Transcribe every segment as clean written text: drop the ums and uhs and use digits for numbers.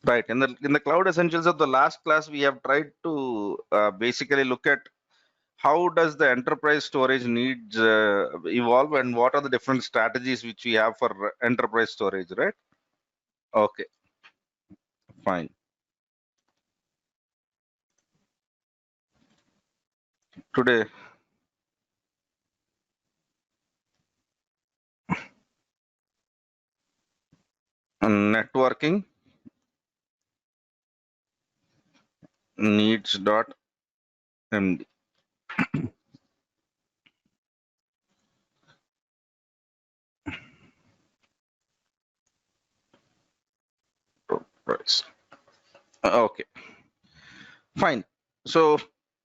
Right. In the cloud essentials of the last class, we have tried to basically look at how does the enterprise storage needs evolve, and what are the different strategies which we have for enterprise storage, right? Okay, fine. Today, networking needs.md. Enterprise. Okay, fine. So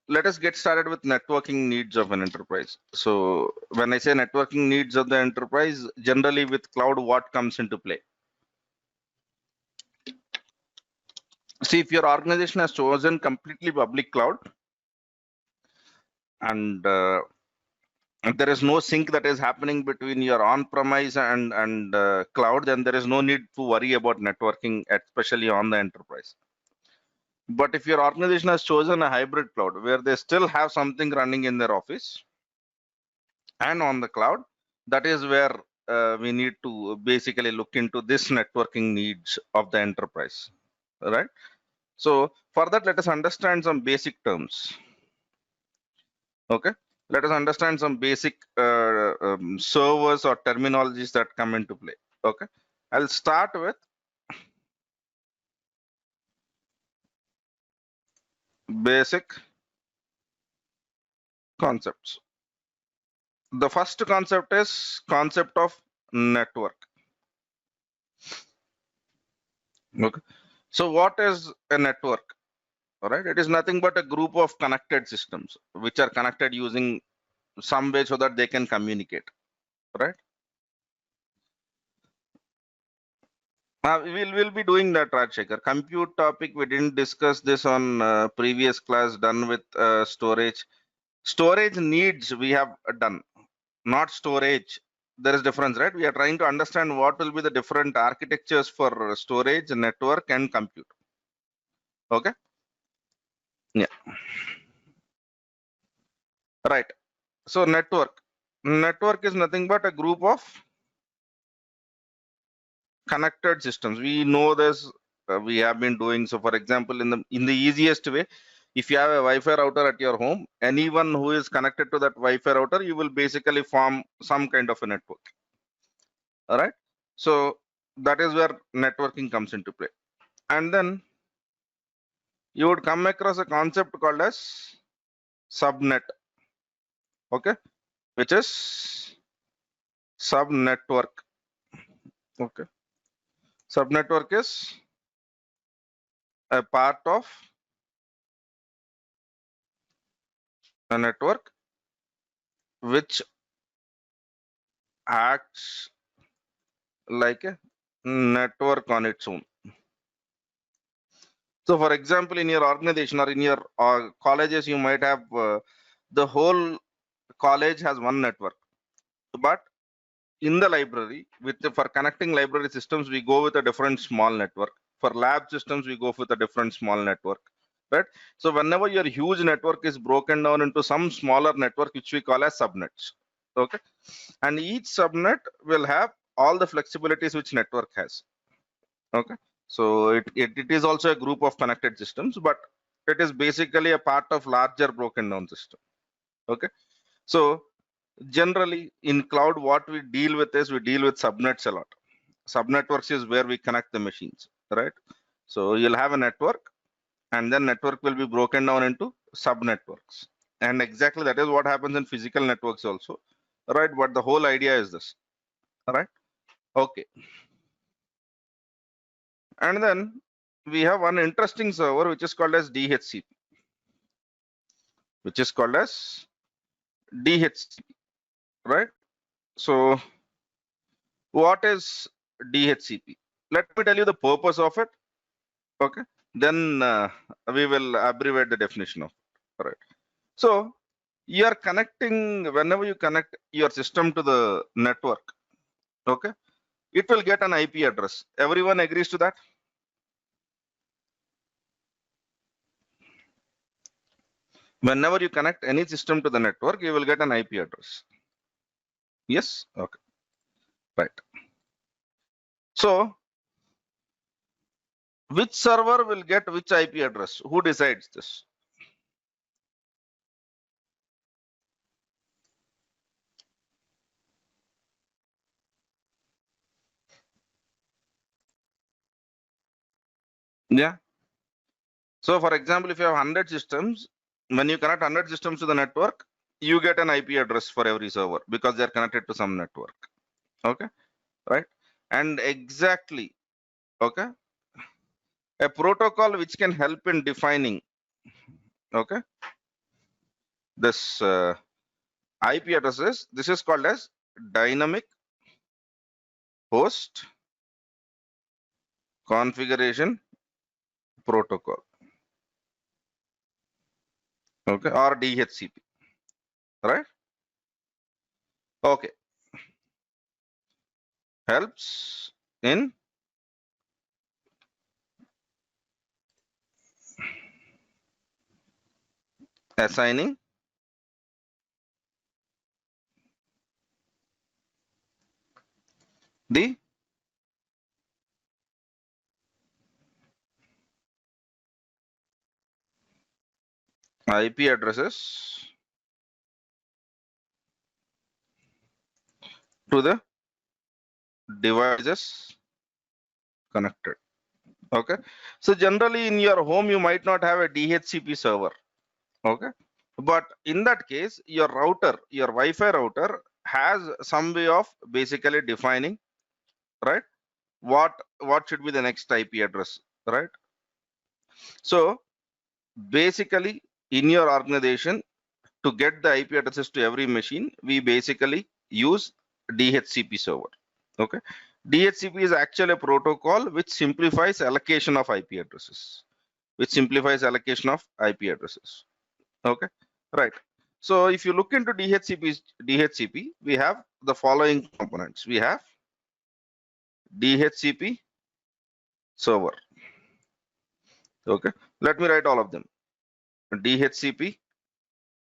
let us get started with networking needs of an enterprise. So when I say networking needs of the enterprise, generally with cloud, what comes into play? See, if your organization has chosen completely public cloud, and there is no sync that is happening between your on-premise and cloud, then there is no need to worry about networking, especially on the enterprise. But if your organization has chosen a hybrid cloud where they still have something running in their office and on the cloud, that is where we need to basically look into this networking needs of the enterprise, right? So for that, let us understand some basic terms. Okay, let us understand some basic servers or terminologies that come into play. Okay, I'll start with basic concepts. The first concept is concept of network. Okay, so what is a network? All right, it is nothing but a group of connected systems which are connected using some way so that they can communicate, right? We'll be doing that, Rajshekhar. Compute topic, we didn't discuss this on previous class done with storage. Storage needs we have done, not storage. There is difference, right? We are trying to understand what will be the different architectures for storage, network, and compute. Okay. Yeah. Right. So network. Network is nothing but a group of connected systems. We know this. We have been doing so. For example, in the easiest way, if you have a Wi-Fi router at your home, anyone who is connected to that Wi-Fi router, you will basically form some kind of a network. All right. So that is where networking comes into play. And then you would come across a concept called as subnet. Okay, which is subnetwork. Okay, subnetwork is a part of a network which acts like a network on its own. So for example, in your organization or in your colleges, you might have the whole college has one network, but in the library for connecting library systems, we go with a different small network. For lab systems, we go with a different small network, right? So whenever your huge network is broken down into some smaller network, which we call as subnets. Okay, and each subnet will have all the flexibilities which network has. Okay, so it is also a group of connected systems, but it is basically a part of larger broken down system. Okay, so generally in cloud, what we deal with is we deal with subnets a lot. Subnetworks is where we connect the machines, right? So you'll have a network, and then network will be broken down into subnetworks, and exactly that is what happens in physical networks also, right? But the whole idea is this. All right. Okay, and then we have one interesting server which is called as DHCP, which is called as DHCP, right? So what is DHCP? Let me tell you the purpose of it. Okay, then we will abbreviate the definition of it. All right. So you are connecting, whenever you connect your system to the network, okay, it will get an IP address. Everyone agrees to that? Whenever you connect any system to the network, you will get an IP address. Yes? Okay. Right. So, which server will get which IP address? Who decides this? Yeah. So, for example, if you have 100 systems, when you connect 100 systems to the network, you get an IP address for every server because they are connected to some network. Okay. Right. And exactly. Okay. A protocol which can help in defining. Okay. This IP addresses. This is called as dynamic host configuration protocol. Okay. Or DHCP. Right. Okay. Helps in assigning the IP addresses to the devices connected. Okay. So generally in your home, you might not have a DHCP server. Okay. But in that case, your router, your Wi-Fi router has some way of basically defining, right? What should be the next IP address, right? So basically in your organization, to get the IP addresses to every machine, we basically use DHCP server. Okay. DHCP is actually a protocol which simplifies allocation of IP addresses, Okay. Right. So if you look into DHCP, we have the following components. We have DHCP server. Okay. Let me write all of them. DHCP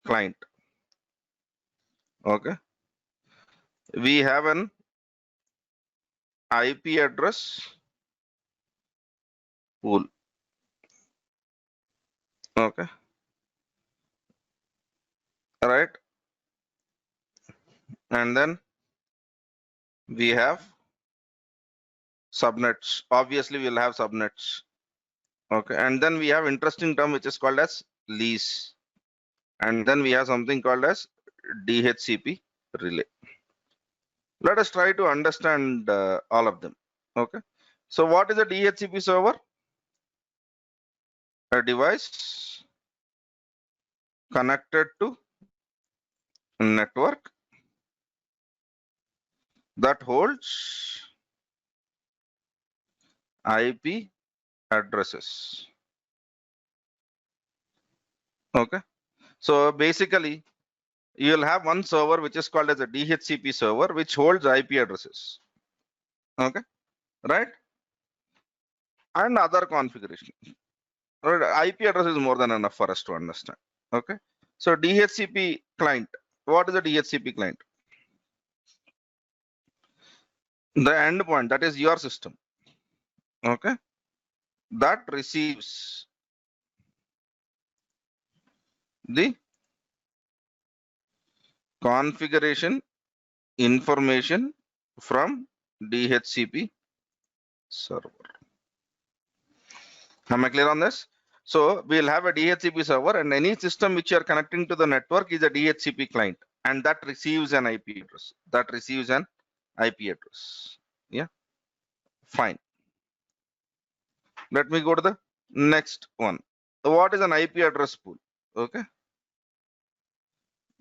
client. Okay. We have an IP address pool. Okay. Right. And then we have subnets. Obviously, we'll have subnets. Okay. And then we have interesting term which is called as lease. And then we have something called as DHCP relay. Let us try to understand all of them. Okay. So what is a DHCP server? A device connected to network that holds IP addresses. Okay. So basically, you will have one server which is called as a DHCP server, which holds IP addresses. Okay. Right. And other configuration. Right. IP address is more than enough for us to understand. Okay. So DHCP client. What is a DHCP client? The endpoint, that is your system. Okay. That receives the configuration information from DHCP server. Am I clear on this? So we'll have a DHCP server, and any system which you are connecting to the network is a DHCP client, and that receives an IP address. Yeah, fine. Let me go to the next one. What is an IP address pool? Okay.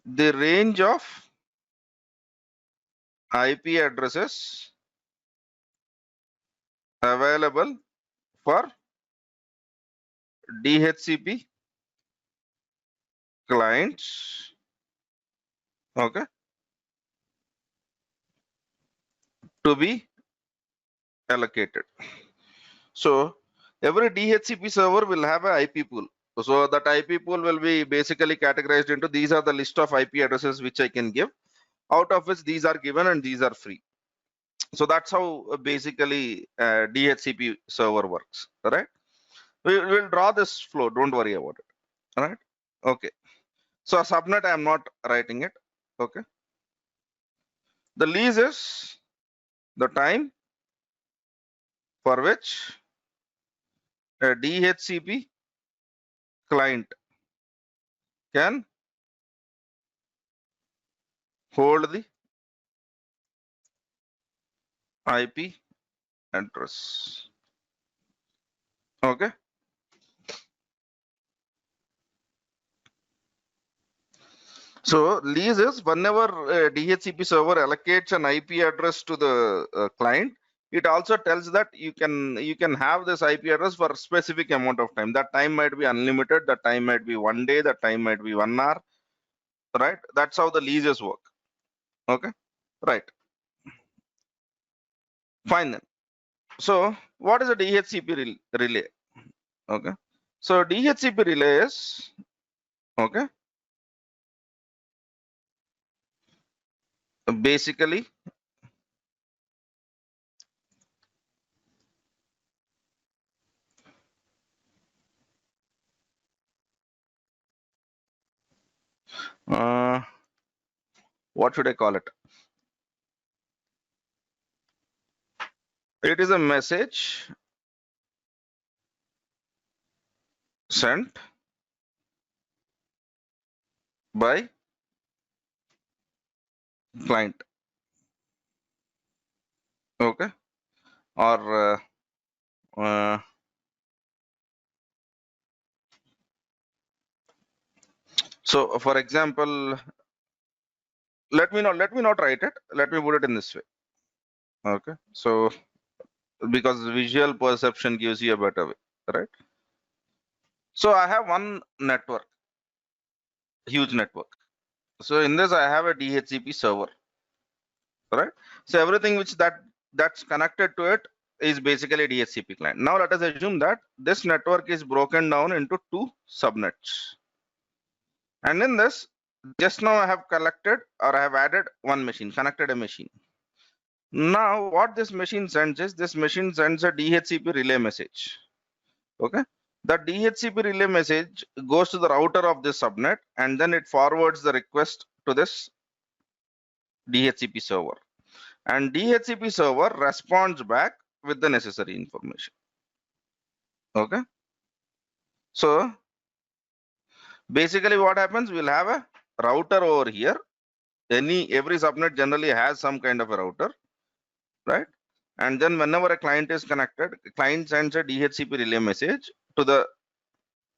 The range of IP addresses available for DHCP clients. Okay. To be allocated. So every DHCP server will have a IP pool. So that IP pool will be basically categorized into these are the list of IP addresses which I can give, out of which these are given and these are free. So that's how basically DHCP server works, right? We'll draw this flow. Don't worry about it. All right. Okay. So a subnet, I am not writing it. Okay. The lease is the time for which a DHCP client can hold the IP address. Okay. So lease is whenever a DHCP server allocates an IP address to the client, it also tells that you can have this IP address for a specific amount of time. That time might be unlimited. That time might be 1 day. That time might be 1 hour. Right? That's how the leases work. Okay. Right. Fine then. So what is a DHCP relay? Okay. So DHCP relay is okay. Basically what should I call it? It is a message sent by client. Okay. Or so for example, let me not write it. Let me put it in this way. Okay. So because visual perception gives you a better way, right? So I have one network, huge network. So in this I have a DHCP server, right? So everything which that's connected to it is basically DHCP client. Now let us assume that this network is broken down into two subnets. And in this, just now I have collected or I have added one machine, connected a machine. Now what this machine sends is this machine sends a DHCP relay message. Okay. The DHCP relay message goes to the router of this subnet and then it forwards the request to this DHCP server. And DHCP server responds back with the necessary information. Okay. So basically what happens, we'll have a router over here. Every subnet generally has some kind of a router, right? And then whenever a client is connected, client sends a DHCP relay message to the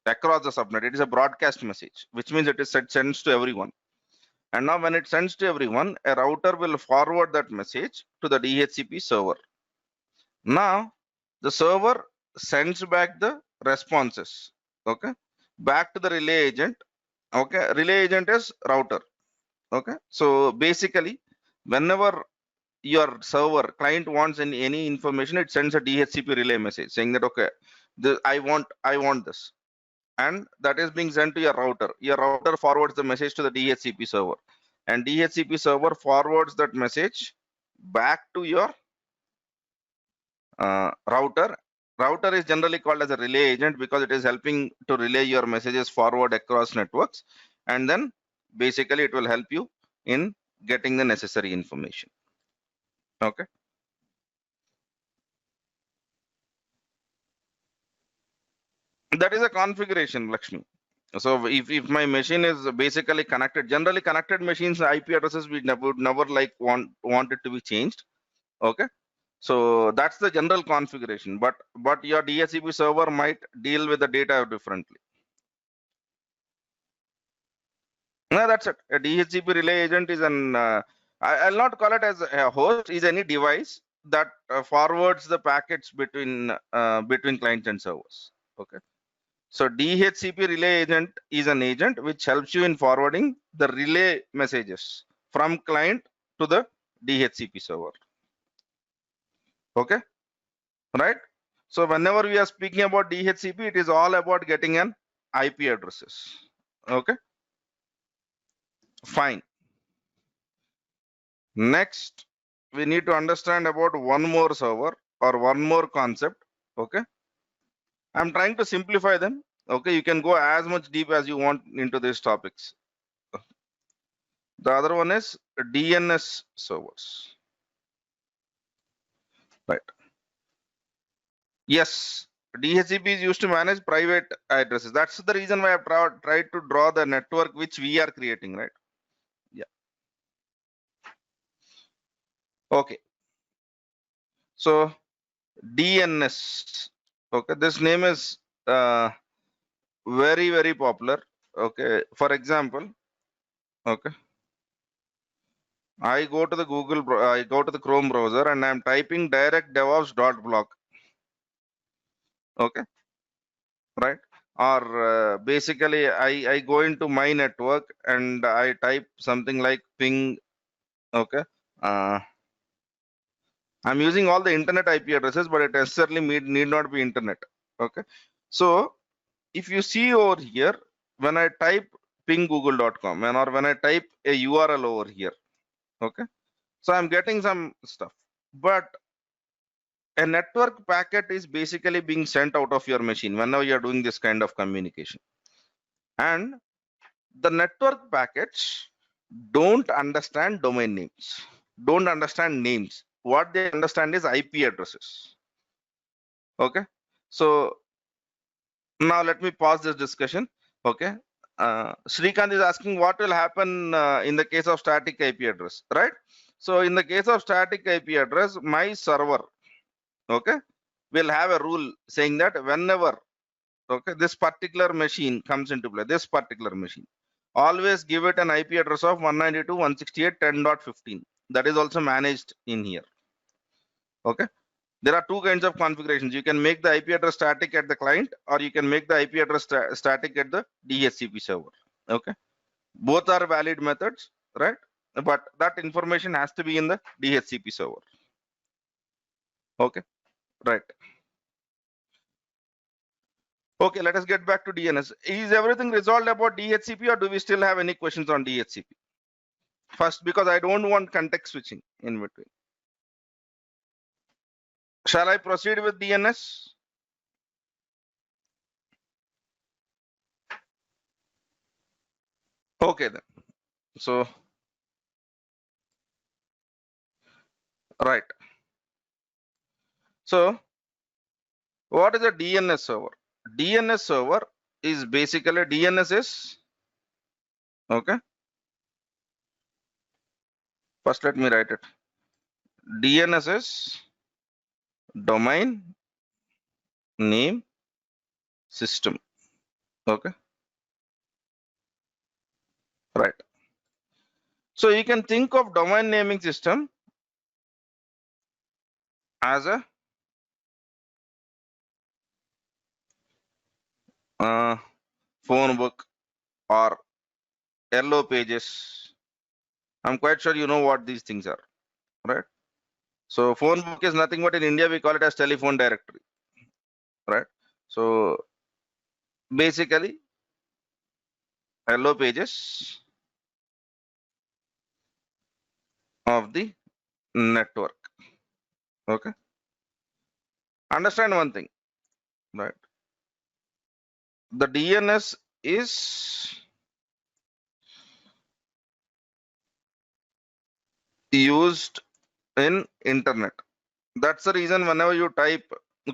across the subnet. It is a broadcast message, which means it is sends to everyone. And now when it sends to everyone, a router will forward that message to the DHCP server. Now the server sends back the responses, okay, back to the relay agent. Okay, relay agent is router. Okay, so basically whenever your server client wants any information, it sends a DHCP relay message saying that okay, I want this, and that is being sent to your router. Your router forwards the message to the DHCP server, and DHCP server forwards that message back to your router. Router is generally called as a relay agent because it is helping to relay your messages forward across networks, and then basically it will help you in getting the necessary information. Okay. That is a configuration, Lakshmi. So if my machine is basically connected, generally connected machines IP addresses we would never like want it to be changed. Okay. So that's the general configuration, but your DHCP server might deal with the data differently. No, that's it. A DHCP relay agent is an I'll not call it as a host. Is any device that forwards the packets between clients and servers. Okay. So DHCP relay agent is an agent which helps you in forwarding the relay messages from client to the DHCP server. Okay, right? So whenever we are speaking about DHCP, it is all about getting an IP addresses. Okay, fine. Next, we need to understand about one more server or one more concept. Okay, I'm trying to simplify them. Okay, you can go as much deep as you want into these topics. The other one is DNS servers. Right. Yes, DHCP is used to manage private addresses. That's the reason why I've tried to draw the network which we are creating, right? Yeah. Okay. So DNS. Okay, this name is very popular. Okay, for example, okay, I go to the I go to the Chrome browser and I'm typing direct DevOps.blog. Okay, right? Or basically, I go into my network and I type something like ping. Okay, uh, I'm using all the internet IP addresses, but it necessarily need not be internet. Okay, so if you see over here, when I type ping google.com and or when I type a URL over here, okay, so I'm getting some stuff, but a network packet is basically being sent out of your machine whenever you're doing this kind of communication. And the network packets don't understand domain names, don't understand names. What they understand is IP addresses. Okay. So now let me pause this discussion. Okay. Srikanth is asking what will happen in the case of static IP address, right? So in the case of static IP address, my server, okay, will have a rule saying that whenever, okay, this particular machine comes into play, this particular machine, always give it an IP address of 192.168.10.15. That is also managed in here. Okay. There are two kinds of configurations. You can make the IP address static at the client, or you can make the IP address static at the DHCP server. Okay. Both are valid methods, right? But that information has to be in the DHCP server. Okay. Right. Okay. Let us get back to DNS. Is everything resolved about DHCP, or do we still have any questions on DHCP? First, because I don't want context switching in between. Shall I proceed with DNS? Okay then. So, right. So, what is a DNS server? DNS server is basically DNS is, okay. First, let me write it. DNS is domain name system. Okay. Right. So you can think of domain naming system as a phone book or yellow pages. I'm quite sure you know what these things are, right? So phone book is nothing but in India we call it as telephone directory, right? So basically yellow pages of the network. Okay. Understand one thing, right? The DNS is used in internet. That's the reason whenever you type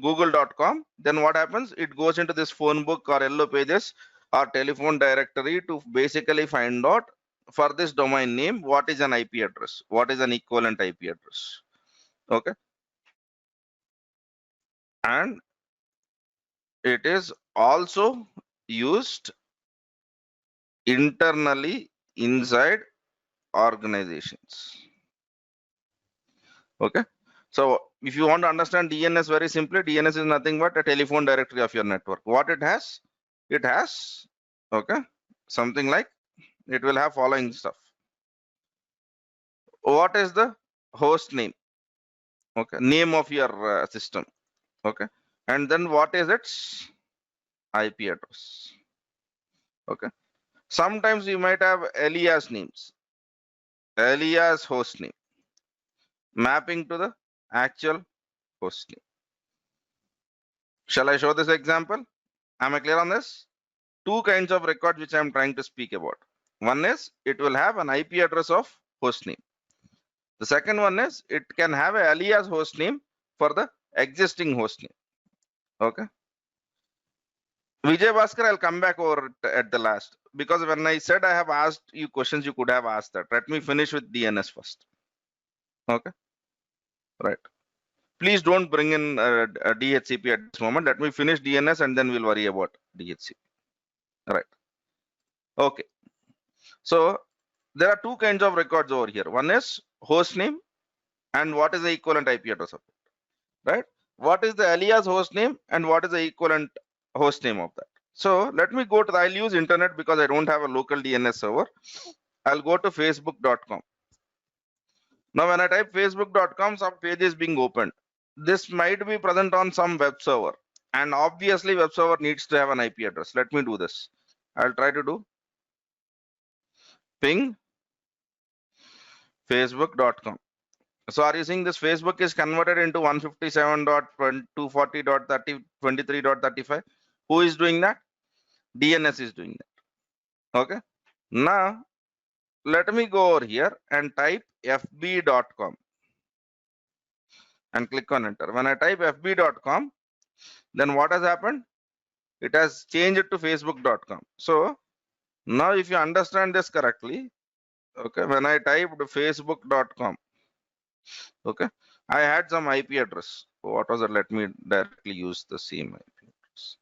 google.com, then what happens? It goes into this phone book or yellow pages or telephone directory to basically find out for this domain name what is an IP address, what is an equivalent IP address. Okay. And it is also used internally inside organizations. Okay. So if you want to understand DNS very simply, DNS is nothing but a telephone directory of your network. What it has, okay, something like it will have following stuff. What is the host name? Okay, name of your system. Okay, and then what is its IP address? Okay. Sometimes you might have alias names, alias host name, mapping to the actual host name. Shall I show this example? Am I clear on this? Two kinds of records which I am trying to speak about. One is it will have an IP address of host name. The second one is it can have an alias host name for the existing host name. Okay. Vijay Bhaskar, I'll come back over at the last because when I said I have asked you questions, you could have asked that. Let me finish with DNS first. Okay. Right. Please don't bring in a DHCP at this moment. Let me finish DNS and then we'll worry about DHCP. Right. Okay. So there are two kinds of records over here. One is host name and what is the equivalent IP address of it, right? What is the alias host name and what is the equivalent host name of that? So let me go to, I'll use internet because I don't have a local DNS server. I'll go to facebook.com. Now when I type facebook.com, some page is being opened. This might be present on some web server and obviously web server needs to have an IP address. Let me do this. I'll try to do ping facebook.com. So are you seeing this Facebook is converted into 157.240.3023.35? Who is doing that? DNS is doing that. Okay. Now let me go over here and type fb.com and click on enter. When I type fb.com, then what has happened? It has changed it to facebook.com. So now if you understand this correctly, okay, when I typed facebook.com, okay, I had some IP address. What was it? Let me directly use the same IP address.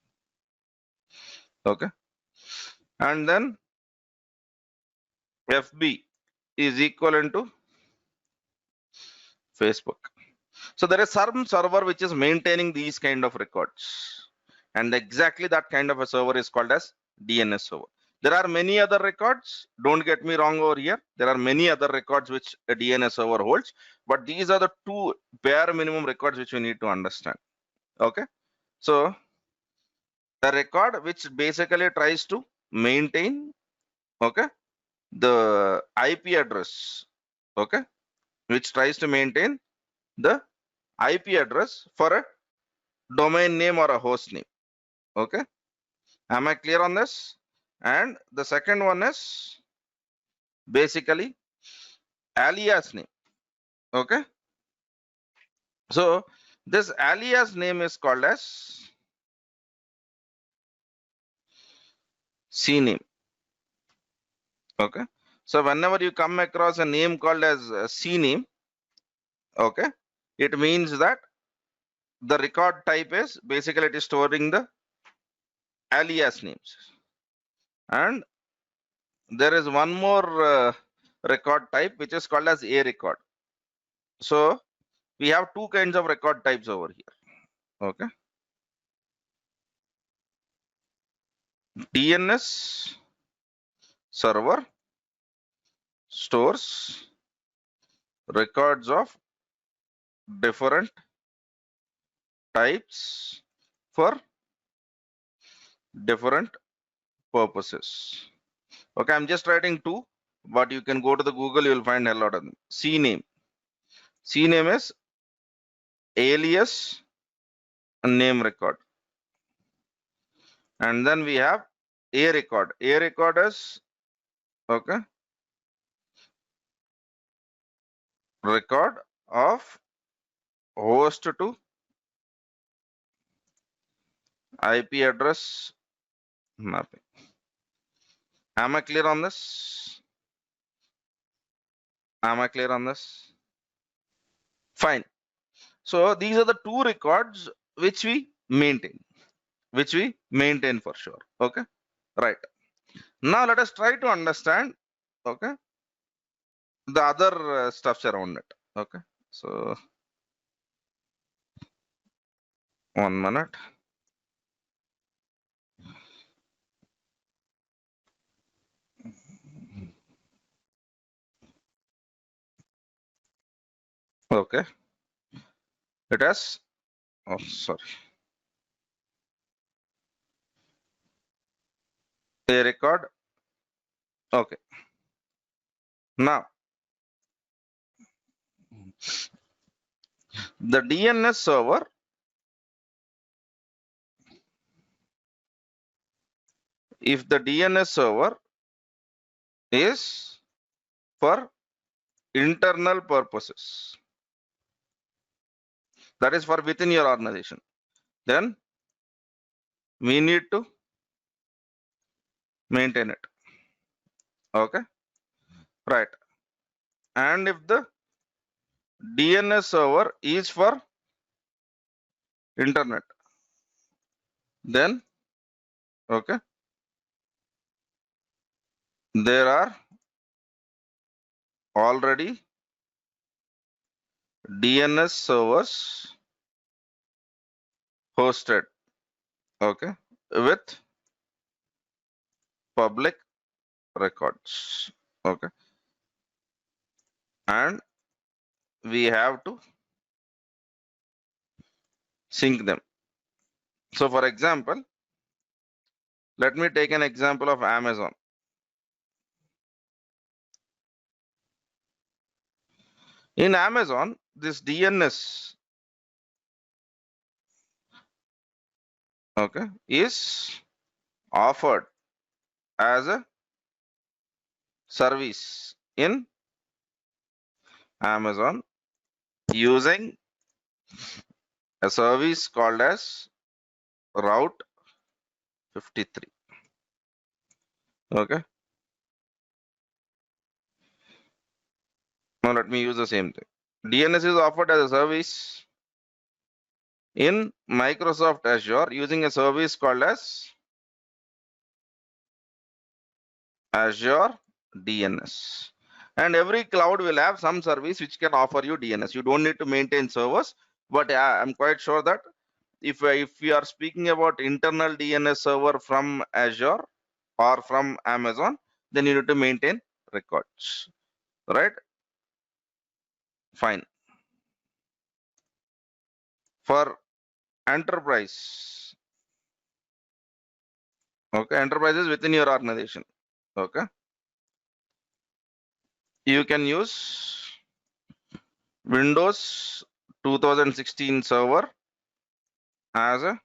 Okay. And then FB is equivalent to Facebook. So there is some server which is maintaining these kind of records. And exactly that kind of a server is called as DNS server. There are many other records. Don't get me wrong over here. There are many other records which a DNS server holds. But these are the two bare minimum records which we need to understand. Okay. So the record which basically tries to maintain, okay, the IP address, okay, which tries to maintain the IP address for a domain name or a host name. Okay. Am I clear on this? And the second one is basically alias name. Okay. So this alias name is called as CNAME. Okay. So whenever you come across a name called as CNAME, okay, it means that the record type is basically it is storing the alias names. And there is one more record type which is called as a record. So we have two kinds of record types over here. Okay. DNS server stores records of different types for different purposes. Okay, I'm just writing two, but you can go to the Google, you will find a lot of them. CNAME. CNAME is alias name record. And then we have a record. A record is, okay, record of host to IP address mapping. Am I clear on this? Am I clear on this? Fine. So these are the two records which we maintain for sure. Okay. Right. Now let us try to understand, okay, the other stuffs around it. Okay. So 1 minute. Okay. It has, oh, sorry. a record. Okay. Now, the DNS server if the DNS server is for internal purposes, that is for within your organization, then we need to maintain it. Okay, right. And if the DNS server is for internet, then okay, there are already DNS servers hosted, okay, with public records, okay, and we have to sync them. So for example, let me take an example of Amazon. In Amazon, this DNS, okay, is offered as a service in Amazon using a service called as Route 53. Okay. Now let me use the same thing. DNS is offered as a service in Microsoft Azure using a service called as Azure DNS. And every cloud will have some service which can offer you DNS. You don't need to maintain servers, but I'm quite sure that if we are speaking about internal DNS server from Azure or from Amazon, then you need to maintain records, right? Fine. For enterprise, okay, enterprises within your organization, okay, you can use Windows 2016 server as a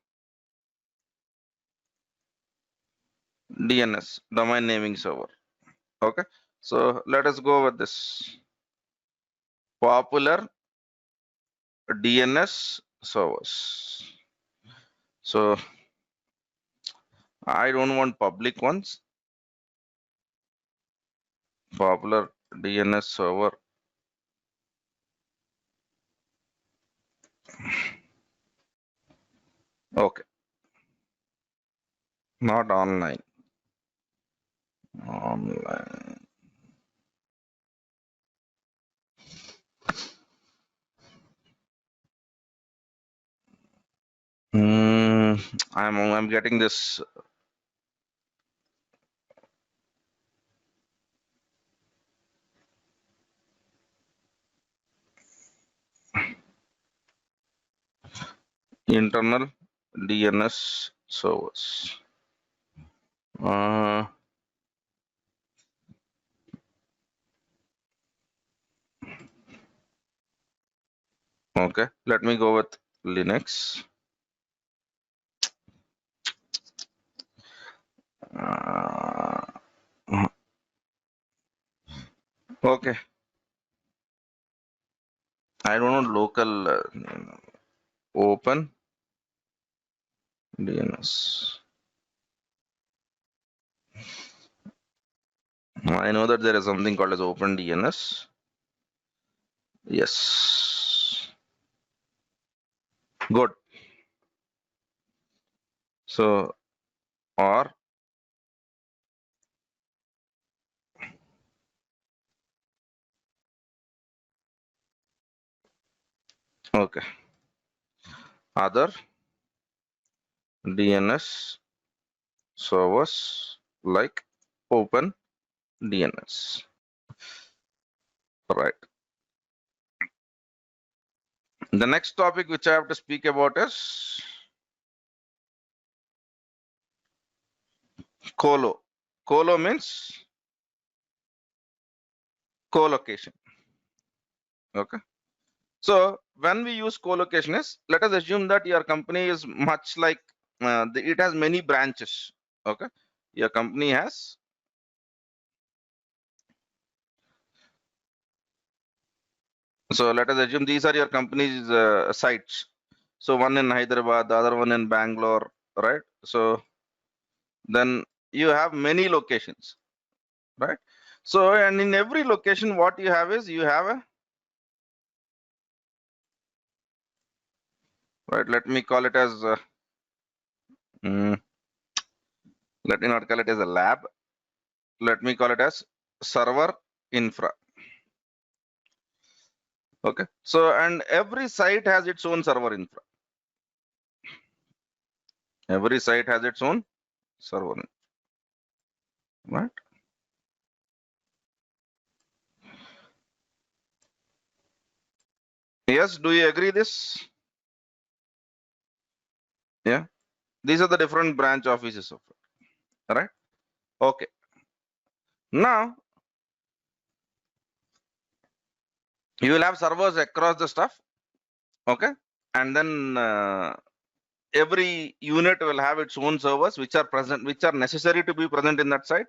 DNS, domain naming server. Okay, so let us go with this popular DNS servers. So I don't want public ones. Popular DNS server. Okay, not online. Online. I'm getting this. Internal DNS servers. Okay, let me go with Linux. Okay, I don't know local open DNS. I know that there is something called as open DNS. Yes. Good. So, or okay, other DNS servers like open DNS. Right. The next topic which I have to speak about is Colo. Colo means co-location. Okay. So when we use co-location is, let us assume that your company is much like it has many branches. Okay. Your company has, so let us assume these are your company's sites. So one in Hyderabad, the other one in Bangalore, right? So then you have many locations, right? So and in every location, what you have is you have a, right? Let me call it as mm, let me not call it as a lab. Let me call it as server infra. Okay. So and every site has its own server infra. Every site has its own server, right? Yes. Do you agree this? Yeah. These are the different branch offices of it, right? Okay. Now you will have servers across the stuff. Okay. And then every unit will have its own servers which are present, which are necessary to be present in that site.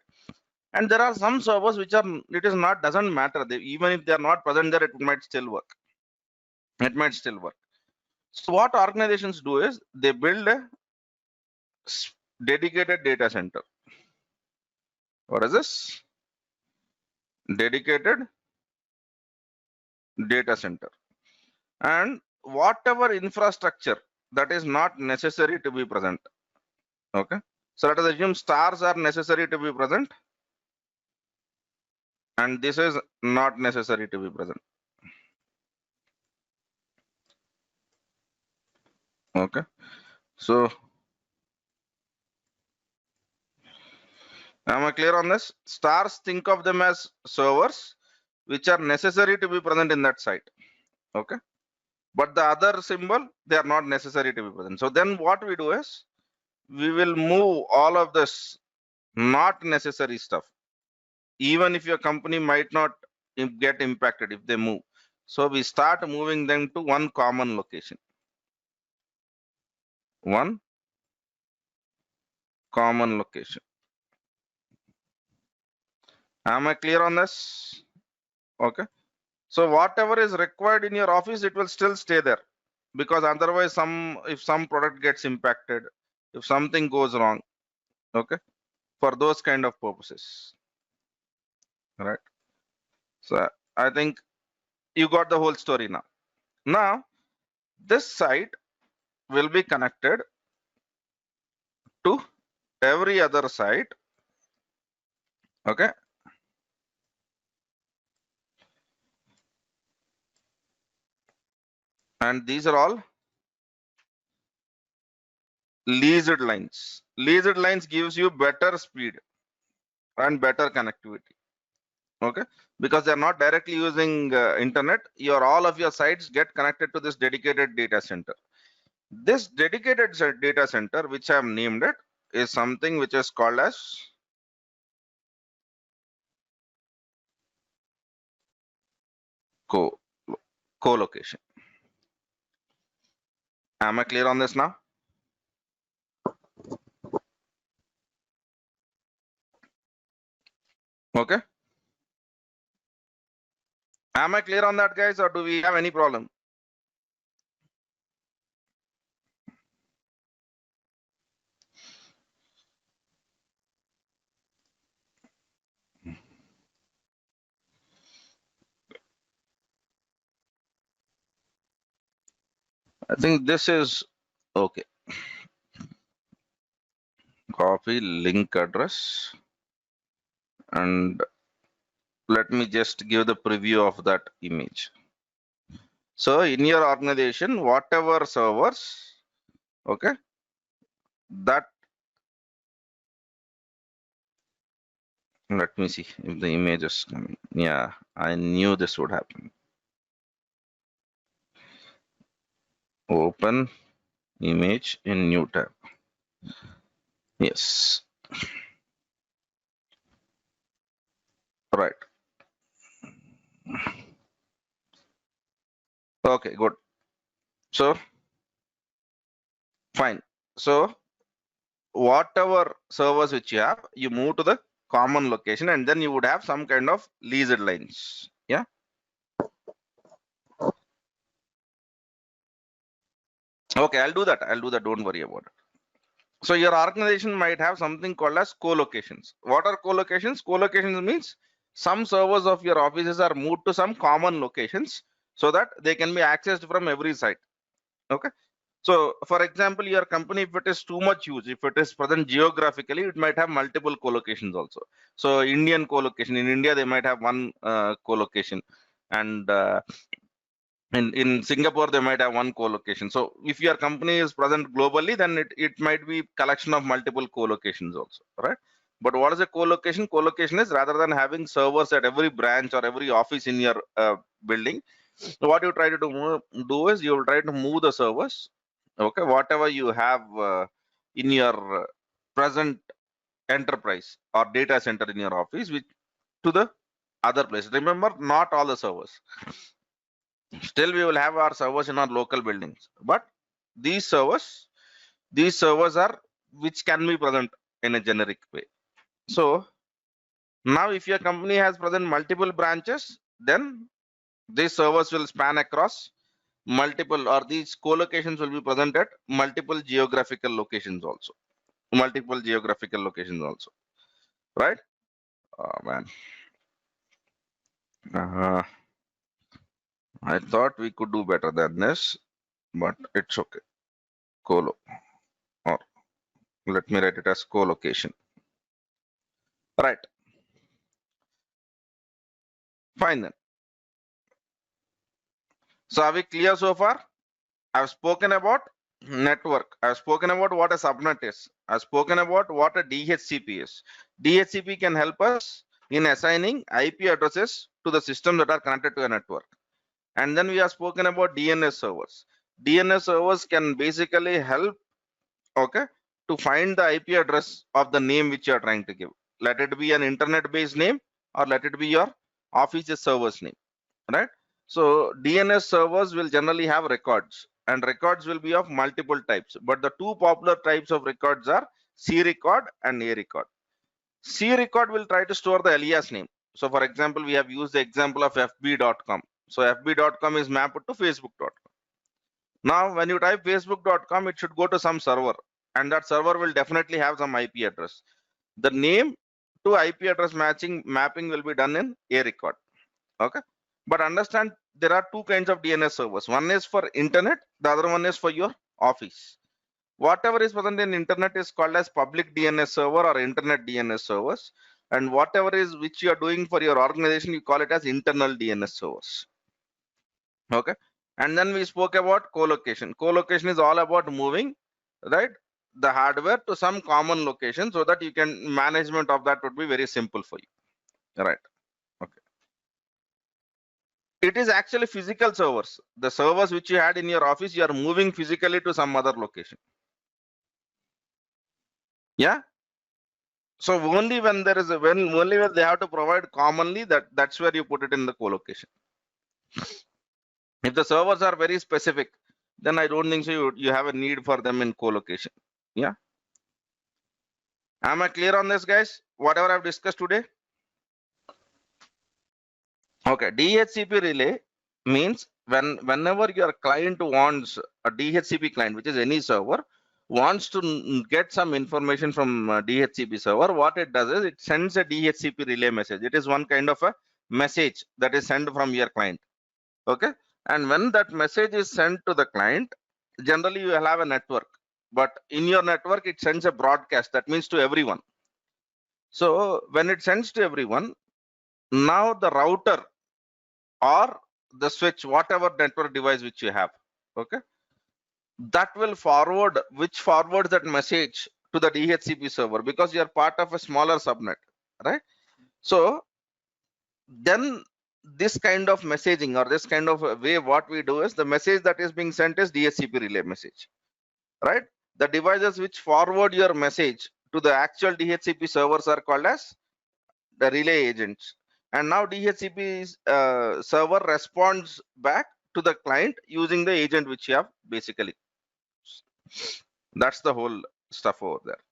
And there are some servers which are, it is not, doesn't matter. They, even if they are not present there, it might still work. It might still work. So what organizations do is they build a dedicated data center. What is this? Dedicated data center. And whatever infrastructure that is not necessary to be present. Okay. So let us assume stars are necessary to be present. And this is not necessary to be present. Okay. So am I clear on this? Stars, think of them as servers which are necessary to be present in that site. Okay. But the other symbol, they are not necessary to be present. So then what we do is we will move all of this not necessary stuff, even if your company might not get impacted if they move. So we start moving them to one common location. One common location. Am I clear on this? Okay. So whatever is required in your office, it will still stay there, because otherwise if some product gets impacted, if something goes wrong, okay, for those kind of purposes, right? So I think you got the whole story now. Now this site will be connected to every other site, okay, and these are all leased lines. Leased lines gives you better speed and better connectivity, okay, because they're not directly using internet. Your all of your sites get connected to this dedicated data center. This dedicated data center, which I have named it, is something which is called as co co-location. Am I clear on this now? Okay. Am I clear on that, guys, or do we have any problem? I think this is okay. Copy link address, and let me just give the preview of that image. So in your organization, whatever servers, okay, that, let me see if the image is coming. Yeah, I knew this would happen. Open image in new tab. Yes. Right. Okay, good. So fine. So whatever servers which you have, you move to the common location, and then you would have some kind of leased lines. Yeah. Okay, I'll do that. I'll do that. Don't worry about it. So your organization might have something called as co-locations. What are co-locations? Co-locations means some servers of your offices are moved to some common locations so that they can be accessed from every site. Okay. So for example, your company, if it is too much huge, if it is present geographically, it might have multiple co-locations also. So Indian co-location in India, they might have one co-location, and in Singapore, they might have one co-location. So if your company is present globally, then it might be collection of multiple co-locations also, right? But what is a co-location? Co-location is rather than having servers at every branch or every office in your building, what you try to do is you will try to move the servers, okay, whatever you have in your present enterprise or data center in your office, which to the other place. Remember, not all the servers. Still, we will have our servers in our local buildings, but these servers are which can be present in a generic way. So now, if your company has present multiple branches, then these servers will span across multiple, or these co-locations will be present at multiple geographical locations also. Multiple geographical locations also, right? Oh man, I thought we could do better than this, but it's okay. Colo, or let me write it as co-location. Right, fine then. So are we clear so far? I've spoken about network. I've spoken about what a subnet is. I've spoken about what a DHCP is. DHCP can help us in assigning IP addresses to the systems that are connected to a network. And then we have spoken about DNS servers. DNS servers can basically help, okay, to find the IP address of the name which you are trying to give. Let it be an internet-based name or let it be your office's server's name, right? So DNS servers will generally have records, and records will be of multiple types. But the two popular types of records are C record and A record. C record will try to store the alias name. So for example, we have used the example of fb.com. So fb.com is mapped to facebook.com. Now, when you type facebook.com, it should go to some server, and that server will definitely have some IP address. The name to IP address mapping will be done in A record. Okay, but understand there are two kinds of DNS servers. One is for internet, the other one is for your office. Whatever is present in internet is called as public DNS server or internet DNS servers, and whatever is which you are doing for your organization, you call it as internal DNS servers. Okay, and then we spoke about co-location. Co-location is all about moving, right, the hardware to some common location so that you can management of that would be very simple for you, right? Okay, it is actually physical servers. The servers which you had in your office, you are moving physically to some other location. Yeah. So only when there is a only when they have to provide commonly, that's where you put it in the co-location. If the servers are very specific, then I don't think so you have a need for them in co-location. Yeah. Am I clear on this, guys? Whatever I've discussed today. Okay, DHCP relay means whenever your client wants a DHCP client, which is any server, wants to get some information from DHCP server, what it does is it sends a DHCP relay message. It is one kind of a message that is sent from your client. Okay, and when that message is sent to the client, generally you will have a network, but in your network it sends a broadcast. That means to everyone. So when it sends to everyone, now the router or the switch, whatever network device which you have, okay, that will forwards that message to the DHCP server because you are part of a smaller subnet, right? So then this kind of messaging or this kind of way, what we do is the message that is being sent is DHCP relay message, right? The devices which forward your message to the actual DHCP servers are called as the relay agents. and now DHCP server responds back to the client using the agent which you have basically. That's the whole stuff over there.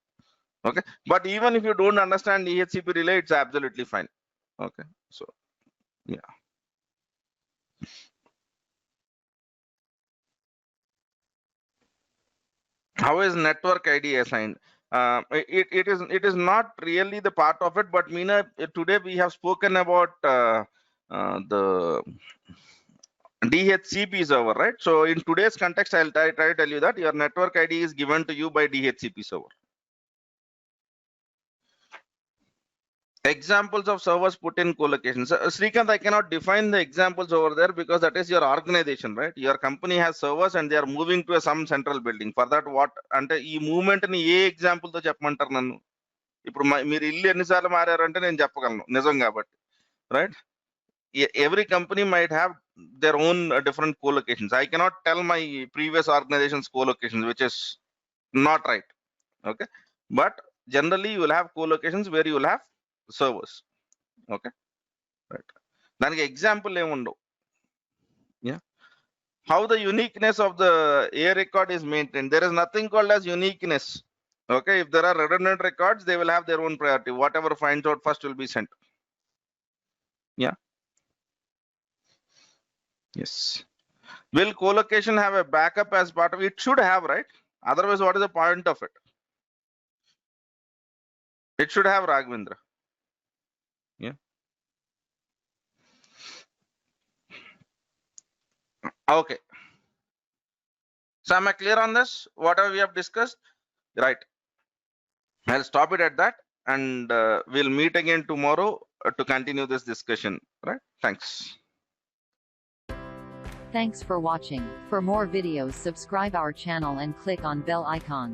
Okay, but even if you don't understand DHCP relay, it's absolutely fine. Okay, so yeah. How is network ID assigned? It is not really the part of it, but Meena, today we have spoken about the DHCP server, right? So in today's context, I'll try to tell you that your network ID is given to you by DHCP server. Examples of servers put in co-locations. Srikanth, I cannot define the examples over there because that is your organization, right? Your company has servers and they are moving to some central building. For that, what అంటే ఈ movement ని ఏ example తో చెప్పమంటారు నన్ను? ఇప్పుడు మీరు ఇల్లు ఎన్నిసార్లు మారారంటే నేను చెప్పగలను నిజం కాబట్టి, right? Every company might have their own different co-locations. I cannot tell my previous organization's co-locations, which is not right. Okay, but generally you will have co-locations where you will have servers. Okay, right. దానికి example ఏముండవు. Yeah, how the uniqueness of the A record is maintained. There is nothing called as uniqueness. Okay, if there are redundant records, they will have their own priority. Whatever finds out first will be sent. Yeah. Yes. Will co-location have a backup as part of it? It should have, right? Otherwise, what is the point of it? It should have, Raghavendra. Yeah. Okay. So am I clear on this? Whatever we have discussed, right? I'll stop it at that, and we'll meet again tomorrow to continue this discussion. Right? Thanks. Thanks for watching. For more videos, subscribe our channel and click on bell icon.